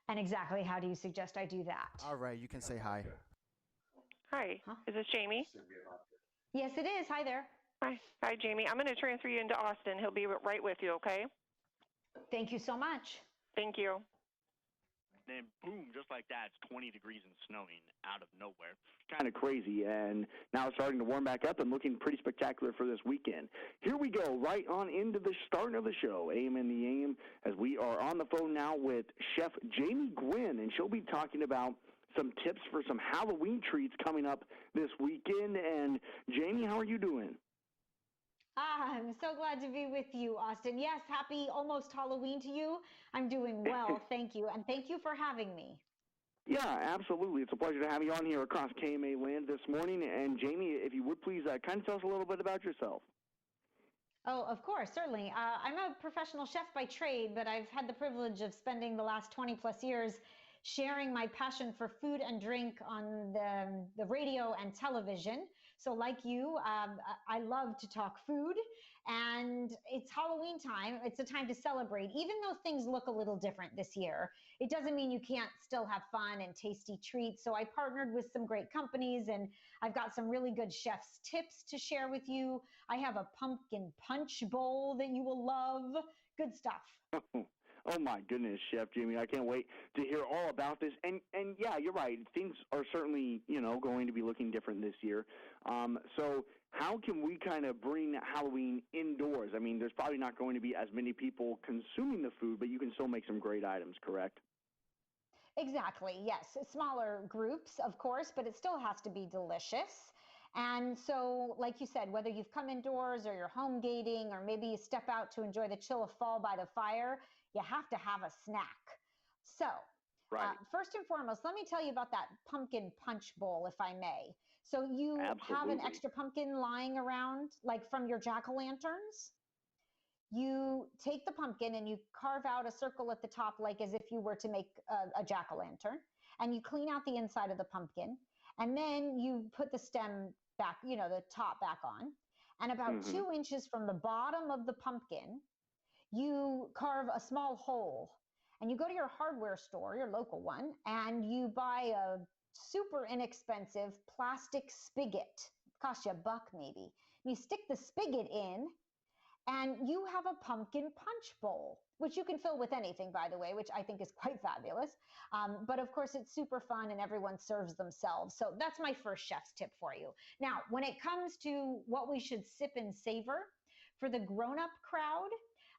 And exactly how do you suggest I do that? All right, you can say hi. Hi, Huh? is this Jamie? Yes, it is. Hi there. Hi, Jamie. I'm going to transfer you into Austin. He'll be right with you, okay? Thank you so much. Thank you. Then boom, just like that, it's 20 degrees and snowing out of nowhere. Kind of crazy, and now it's starting to warm back up and looking pretty spectacular for this weekend. Here we go, right on into the start of the show, AM in the AM, as we are on the phone now with Chef Jamie Gwen, and she'll be talking about some tips for some Halloween treats coming up this weekend. And Jamie, how are you doing? I'm so glad to be with you, Austin. Yes, happy almost Halloween to you. I'm doing well, thank you. And thank you for having me. Yeah, absolutely. It's a pleasure to have you on here across KMA land this morning. And Jamie, if you would please kind of tell us a little bit about yourself. Oh, of course, certainly. I'm a professional chef by trade, but I've had the privilege of spending the last 20 plus years sharing my passion for food and drink on the radio and television. So like you, I love to talk food, and it's Halloween time. It's a time to celebrate. Even though things look a little different this year, it doesn't mean you can't still have fun and tasty treats. So I partnered with some great companies, and I've got some really good chef's tips to share with you. I have a pumpkin punch bowl that you will love. Good stuff. Oh my goodness, Chef Jamie, I can't wait to hear all about this. And yeah, you're right. Things are certainly, going to be looking different this year. So how can we kind of bring Halloween indoors? I mean, there's probably not going to be as many people consuming the food, but you can still make some great items, correct? Exactly. Yes. Smaller groups, of course, but it still has to be delicious. And so, like you said, whether you've come indoors or you're home gating, or maybe you step out to enjoy the chill of fall by the fire, you have to have a snack. So, Right. first and foremost, let me tell you about that pumpkin punch bowl, if I may. So, you have an Absolutely. extra pumpkin lying around, like from your jack-o'-lanterns. You take the pumpkin and you carve out a circle at the top, like as if you were to make a jack-o'-lantern, and you clean out the inside of the pumpkin, and then you put the stem back, the top back on, and about Mm-hmm. 2 inches from the bottom of the pumpkin, you carve a small hole, and you go to your hardware store, your local one, and you buy a super inexpensive plastic spigot. It costs you $1 maybe. And you stick the spigot in, and you have a pumpkin punch bowl, which you can fill with anything, by the way, which I think is quite fabulous. But of course, it's super fun and everyone serves themselves. So that's my first chef's tip for you. Now, when it comes to what we should sip and savor, for the grown-up crowd,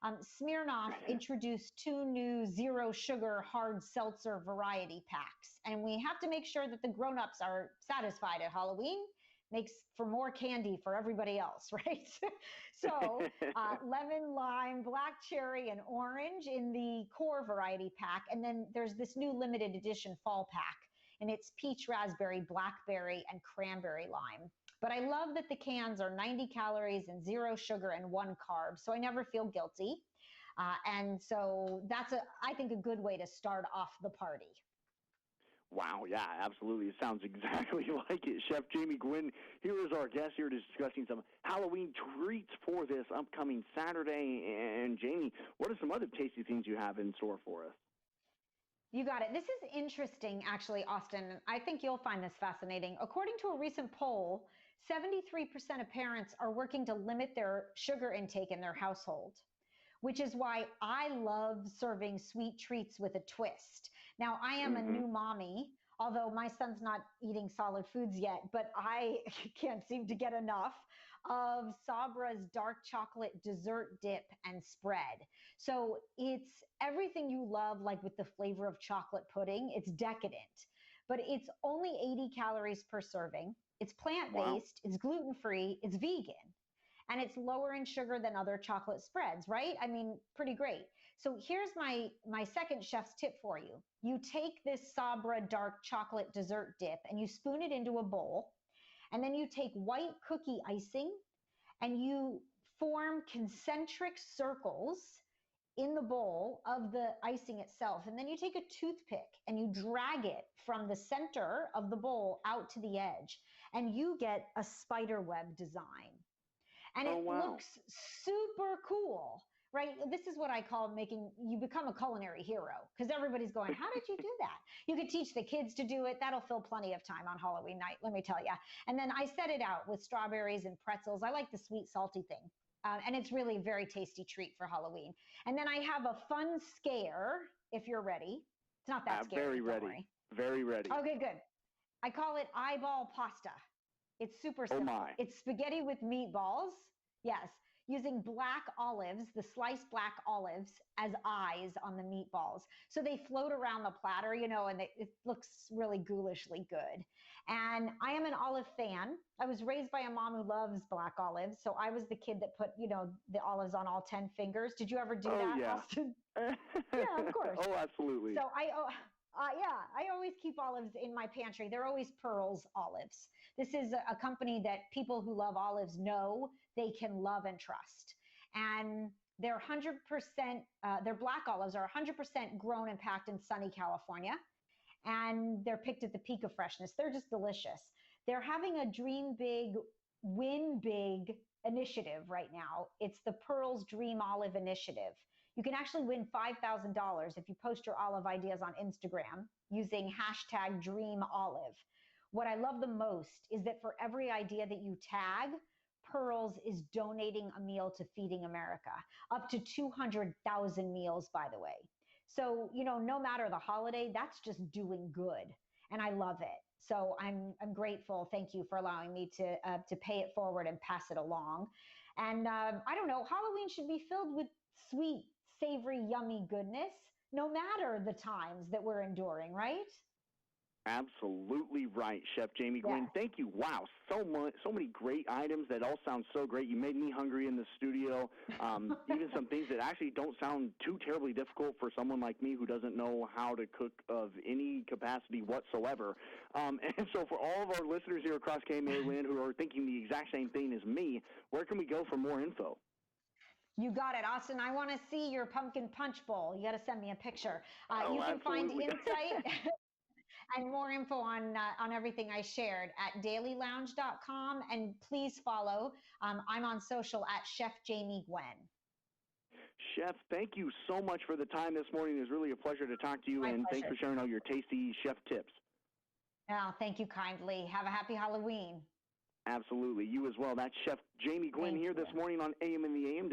Smirnoff introduced 2 new zero sugar hard seltzer variety packs. And we have to make sure that the grown-ups are satisfied at Halloween. Makes for more candy for everybody else, right? So lemon, lime, black cherry, and orange in the core variety pack. And then there's this new limited edition fall pack, and it's peach, raspberry, blackberry, and cranberry lime. But I love that the cans are 90 calories and 0 sugar and 1 carb, so I never feel guilty. And so that's, I think, a good way to start off the party. Wow, yeah, absolutely. It sounds exactly like it. Chef Jamie Gwen here is our guest here discussing some Halloween treats for this upcoming Saturday. And Jamie, what are some other tasty things you have in store for us? You got it. This is interesting, actually, Austin. I think you'll find this fascinating. According to a recent poll, 73% of parents are working to limit their sugar intake in their household, which is why I love serving sweet treats with a twist. Now, I am a new mommy, although my son's not eating solid foods yet, but I can't seem to get enough of Sabra's dark chocolate dessert dip and spread. So it's everything you love, like with the flavor of chocolate pudding. It's decadent, but it's only 80 calories per serving. It's plant-based, It's gluten-free, it's vegan, and it's lower in sugar than other chocolate spreads, right? I mean, pretty great. So here's my second chef's tip for you. You take this Sabra dark chocolate dessert dip and you spoon it into a bowl, and then you take white cookie icing and you form concentric circles in the bowl of the icing itself. And then you take a toothpick and you drag it from the center of the bowl out to the edge, and you get a spider web design. And it looks super cool, right? This is what I call you become a culinary hero because everybody's going, how did you do that? You could teach the kids to do it. That'll fill plenty of time on Halloween night, let me tell you. And then I set it out with strawberries and pretzels. I like the sweet, salty thing. And it's really a very tasty treat for Halloween. And then I have a fun scare if you're ready. It's not that scary. Very ready. Worry. Very ready. Okay, good. I call it eyeball pasta. It's super simple. Oh my. It's spaghetti with meatballs. Yes, using black olives, the sliced black olives as eyes on the meatballs. So they float around the platter, and it looks really ghoulishly good. And I am an olive fan. I was raised by a mom who loves black olives. So I was the kid that put, the olives on all 10 fingers. Did you ever do that, yeah. Austin? Yeah, of course. Oh, absolutely. So I always keep olives in my pantry. They're always Pearl's olives. This is a company that people who love olives know they can love and trust. And they're 100%, their black olives are 100% grown and packed in sunny California. And they're picked at the peak of freshness. They're just delicious. They're having a Dream Big, Win Big initiative right now. It's the Pearl's Dream Olive Initiative. You can actually win $5,000 if you post your olive ideas on Instagram using hashtag #DreamOlive. What I love the most is that for every idea that you tag, Pearls is donating a meal to Feeding America, up to 200,000 meals, by the way. So, no matter the holiday, that's just doing good. And I love it. So I'm grateful. Thank you for allowing me to pay it forward and pass it along. And I don't know, Halloween should be filled with sweet, savory, yummy goodness, no matter the times that we're enduring, right? Absolutely right, Chef Jamie Gwen. Yeah. Thank you. Wow, so many great items that all sound so great. You made me hungry in the studio. Even some things that actually don't sound too terribly difficult for someone like me who doesn't know how to cook of any capacity whatsoever. And so for all of our listeners here across KMA land who are thinking the exact same thing as me, where can we go for more info? You got it, Austin. I want to see your pumpkin punch bowl. You got to send me a picture. You can absolutely. find insight and more info on everything I shared at dailylounge.com. And please follow. I'm on social at Chef Jamie Gwen. Chef, thank you so much for the time this morning. It was really a pleasure to talk to you, and thanks for sharing all your tasty chef tips. Oh, thank you kindly. Have a happy Halloween. Absolutely. You as well. That's Chef Jamie Gwen here this morning on AM in the AM.